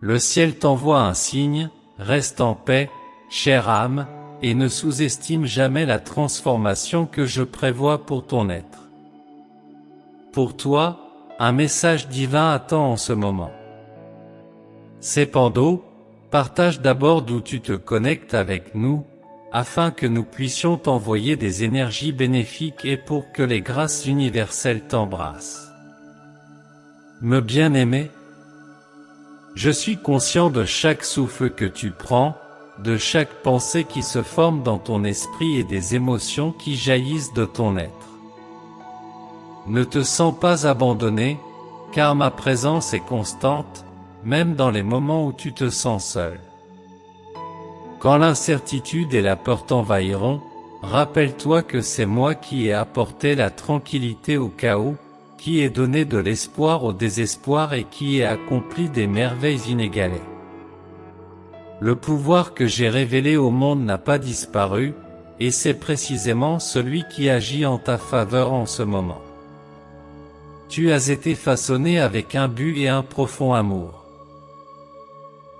Le ciel t'envoie un signe, reste en paix, chère âme, et ne sous-estime jamais la transformation que je prévois pour ton être. Pour toi, un message divin attend en ce moment. Cependant, partage d'abord d'où tu te connectes avec nous, afin que nous puissions t'envoyer des énergies bénéfiques et pour que les grâces universelles t'embrassent. Me bien-aimé, je suis conscient de chaque souffle que tu prends, de chaque pensée qui se forme dans ton esprit et des émotions qui jaillissent de ton être. Ne te sens pas abandonné, car ma présence est constante, même dans les moments où tu te sens seul. Quand l'incertitude et la peur t'envahiront, rappelle-toi que c'est moi qui ai apporté la tranquillité au chaos, qui ai donné de l'espoir au désespoir et qui ai accompli des merveilles inégalées. Le pouvoir que j'ai révélé au monde n'a pas disparu, et c'est précisément celui qui agit en ta faveur en ce moment. Tu as été façonné avec un but et un profond amour.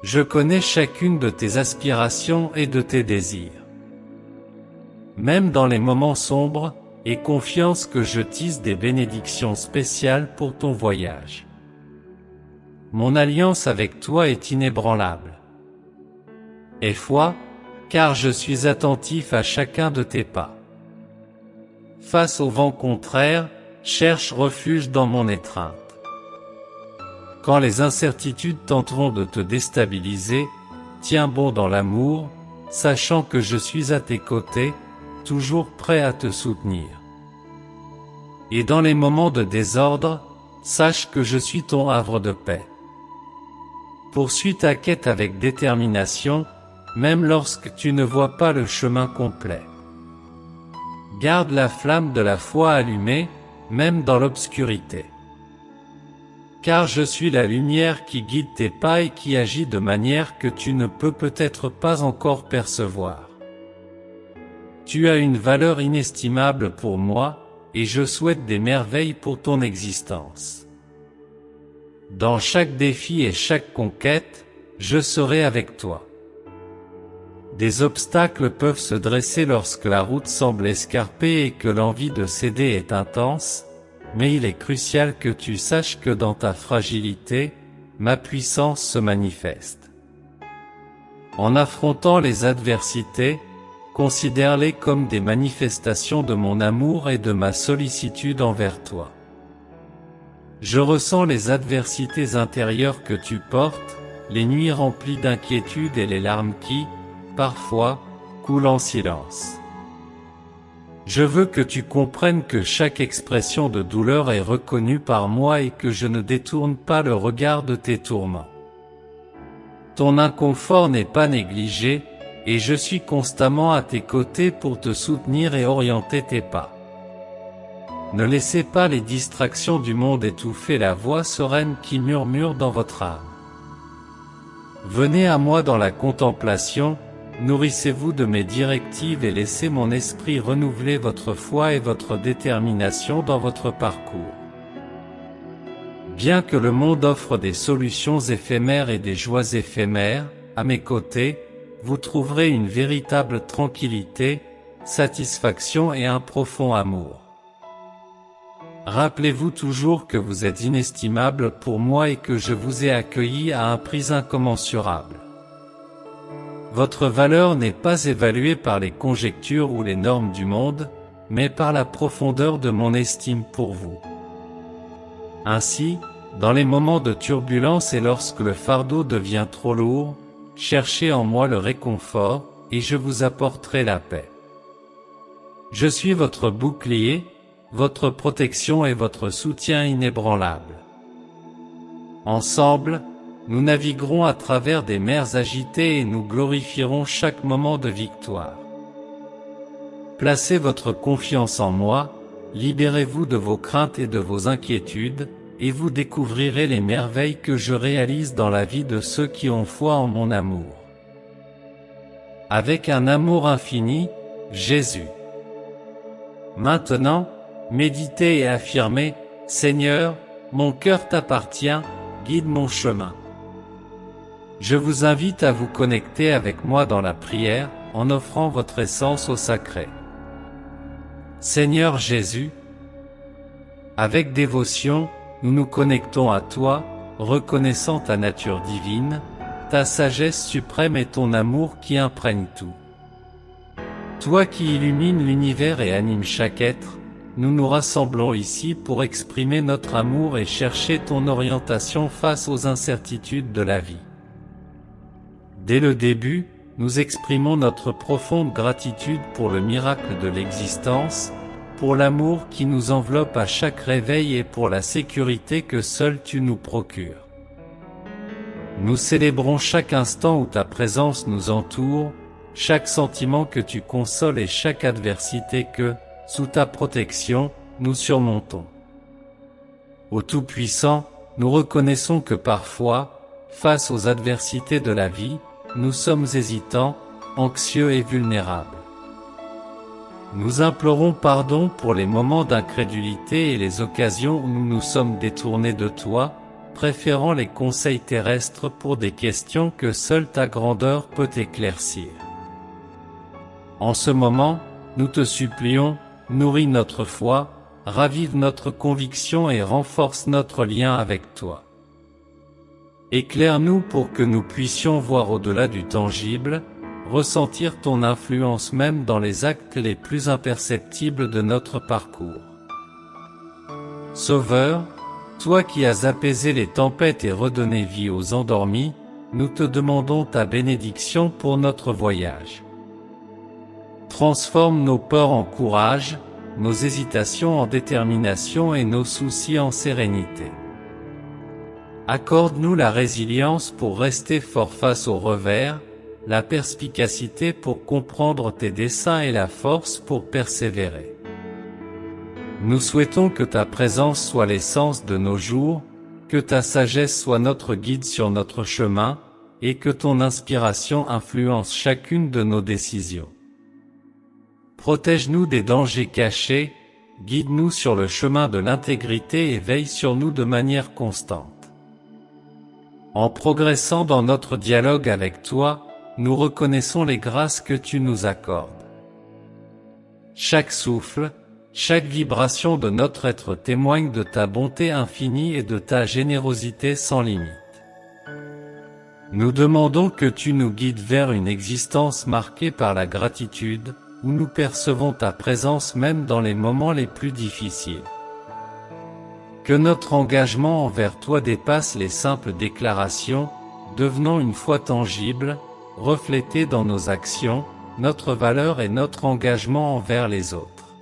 Je connais chacune de tes aspirations et de tes désirs. Même dans les moments sombres, aie confiance que je tisse des bénédictions spéciales pour ton voyage. Mon alliance avec toi est inébranlable. Aie foi, car je suis attentif à chacun de tes pas. Face au vent contraire, cherche refuge dans mon étreinte. Quand les incertitudes tenteront de te déstabiliser, tiens bon dans l'amour, sachant que je suis à tes côtés, toujours prêt à te soutenir. Et dans les moments de désordre, sache que je suis ton havre de paix. Poursuis ta quête avec détermination, même lorsque tu ne vois pas le chemin complet. Garde la flamme de la foi allumée, même dans l'obscurité. Car je suis la lumière qui guide tes pas et qui agit de manière que tu ne peux peut-être pas encore percevoir. Tu as une valeur inestimable pour moi, et je souhaite des merveilles pour ton existence. Dans chaque défi et chaque conquête, je serai avec toi. Des obstacles peuvent se dresser lorsque la route semble escarpée et que l'envie de céder est intense, mais il est crucial que tu saches que dans ta fragilité, ma puissance se manifeste. En affrontant les adversités, considère-les comme des manifestations de mon amour et de ma sollicitude envers toi. Je ressens les adversités intérieures que tu portes, les nuits remplies d'inquiétude et les larmes qui, parfois, coulent en silence. Je veux que tu comprennes que chaque expression de douleur est reconnue par moi et que je ne détourne pas le regard de tes tourments. Ton inconfort n'est pas négligé, et je suis constamment à tes côtés pour te soutenir et orienter tes pas. Ne laissez pas les distractions du monde étouffer la voix sereine qui murmure dans votre âme. Venez à moi dans la contemplation, nourrissez-vous de mes directives et laissez mon esprit renouveler votre foi et votre détermination dans votre parcours. Bien que le monde offre des solutions éphémères et des joies éphémères, à mes côtés, vous trouverez une véritable tranquillité, satisfaction et un profond amour. Rappelez-vous toujours que vous êtes inestimable pour moi et que je vous ai accueilli à un prix incommensurable. Votre valeur n'est pas évaluée par les conjectures ou les normes du monde, mais par la profondeur de mon estime pour vous. Ainsi, dans les moments de turbulence et lorsque le fardeau devient trop lourd, cherchez en moi le réconfort, et je vous apporterai la paix. Je suis votre bouclier, votre protection et votre soutien inébranlable. Ensemble, nous naviguerons à travers des mers agitées et nous glorifierons chaque moment de victoire. Placez votre confiance en moi, libérez-vous de vos craintes et de vos inquiétudes, et vous découvrirez les merveilles que je réalise dans la vie de ceux qui ont foi en mon amour. Avec un amour infini, Jésus. Maintenant, méditez et affirmez, « Seigneur, mon cœur t'appartient, guide mon chemin. » Je vous invite à vous connecter avec moi dans la prière, en offrant votre essence au sacré. Seigneur Jésus, avec dévotion, nous nous connectons à toi, reconnaissant ta nature divine, ta sagesse suprême et ton amour qui imprègne tout. Toi qui illumines l'univers et anime chaque être, nous nous rassemblons ici pour exprimer notre amour et chercher ton orientation face aux incertitudes de la vie. Dès le début, nous exprimons notre profonde gratitude pour le miracle de l'existence, pour l'amour qui nous enveloppe à chaque réveil et pour la sécurité que seul tu nous procures. Nous célébrons chaque instant où ta présence nous entoure, chaque sentiment que tu consoles et chaque adversité que, sous ta protection, nous surmontons. Ô Tout-Puissant, nous reconnaissons que parfois, face aux adversités de la vie, nous sommes hésitants, anxieux et vulnérables. Nous implorons pardon pour les moments d'incrédulité et les occasions où nous nous sommes détournés de toi, préférant les conseils terrestres pour des questions que seule ta grandeur peut éclaircir. En ce moment, nous te supplions, nourris notre foi, ravive notre conviction et renforce notre lien avec toi. Éclaire-nous pour que nous puissions voir au-delà du tangible, ressentir ton influence même dans les actes les plus imperceptibles de notre parcours. Sauveur, toi qui as apaisé les tempêtes et redonné vie aux endormis, nous te demandons ta bénédiction pour notre voyage. Transforme nos peurs en courage, nos hésitations en détermination et nos soucis en sérénité. Accorde-nous la résilience pour rester fort face aux revers, la perspicacité pour comprendre tes desseins et la force pour persévérer. Nous souhaitons que ta présence soit l'essence de nos jours, que ta sagesse soit notre guide sur notre chemin, et que ton inspiration influence chacune de nos décisions. Protège-nous des dangers cachés, guide-nous sur le chemin de l'intégrité et veille sur nous de manière constante. En progressant dans notre dialogue avec toi, nous reconnaissons les grâces que tu nous accordes. Chaque souffle, chaque vibration de notre être témoigne de ta bonté infinie et de ta générosité sans limite. Nous demandons que tu nous guides vers une existence marquée par la gratitude, où nous percevons ta présence même dans les moments les plus difficiles. Que notre engagement envers toi dépasse les simples déclarations, devenant une foi tangible, reflétée dans nos actions, notre valeur et notre engagement envers les autres.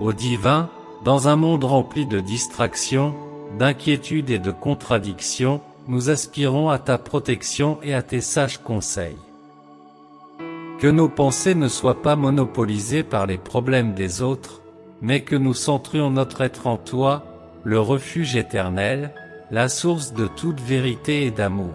Ô Divin, dans un monde rempli de distractions, d'inquiétudes et de contradictions, nous aspirons à ta protection et à tes sages conseils. Que nos pensées ne soient pas monopolisées par les problèmes des autres, mais que nous centrions notre être en toi, le refuge éternel, la source de toute vérité et d'amour.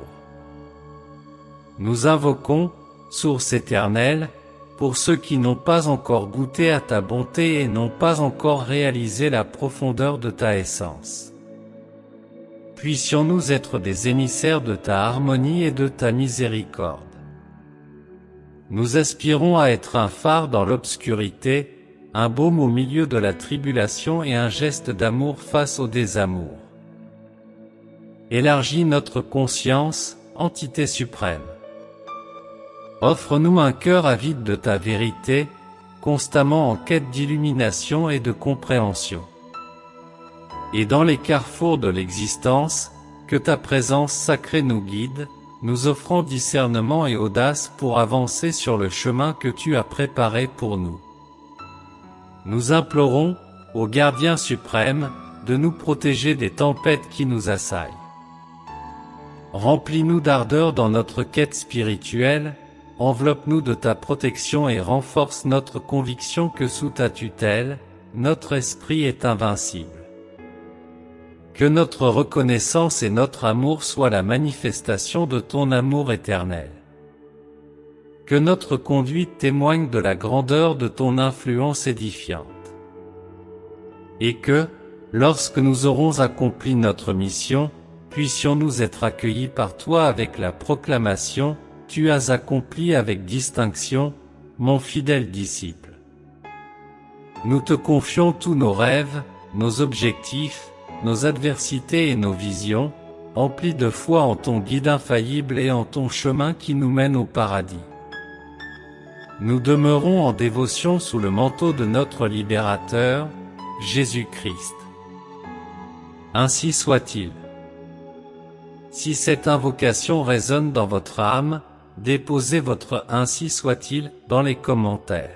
Nous invoquons, source éternelle, pour ceux qui n'ont pas encore goûté à ta bonté et n'ont pas encore réalisé la profondeur de ta essence. Puissions-nous être des émissaires de ta harmonie et de ta miséricorde. Nous aspirons à être un phare dans l'obscurité, un baume au milieu de la tribulation et un geste d'amour face au désamour. Élargis notre conscience, entité suprême. Offre-nous un cœur avide de ta vérité, constamment en quête d'illumination et de compréhension. Et dans les carrefours de l'existence, que ta présence sacrée nous guide, nous offrant discernement et audace pour avancer sur le chemin que tu as préparé pour nous. Nous implorons, ô Gardien suprême, de nous protéger des tempêtes qui nous assaillent. Remplis-nous d'ardeur dans notre quête spirituelle, enveloppe-nous de ta protection et renforce notre conviction que sous ta tutelle, notre esprit est invincible. Que notre reconnaissance et notre amour soient la manifestation de ton amour éternel. Que notre conduite témoigne de la grandeur de ton influence édifiante. Et que, lorsque nous aurons accompli notre mission, puissions-nous être accueillis par toi avec la proclamation, tu as accompli avec distinction, mon fidèle disciple. Nous te confions tous nos rêves, nos objectifs, nos adversités et nos visions, emplis de foi en ton guide infaillible et en ton chemin qui nous mène au paradis. Nous demeurons en dévotion sous le manteau de notre libérateur, Jésus-Christ. Ainsi soit-il. Si cette invocation résonne dans votre âme, déposez votre « Ainsi soit-il » dans les commentaires.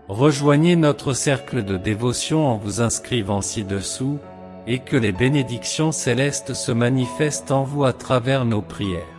Rejoignez notre cercle de dévotion en vous inscrivant ci-dessous, et que les bénédictions célestes se manifestent en vous à travers nos prières.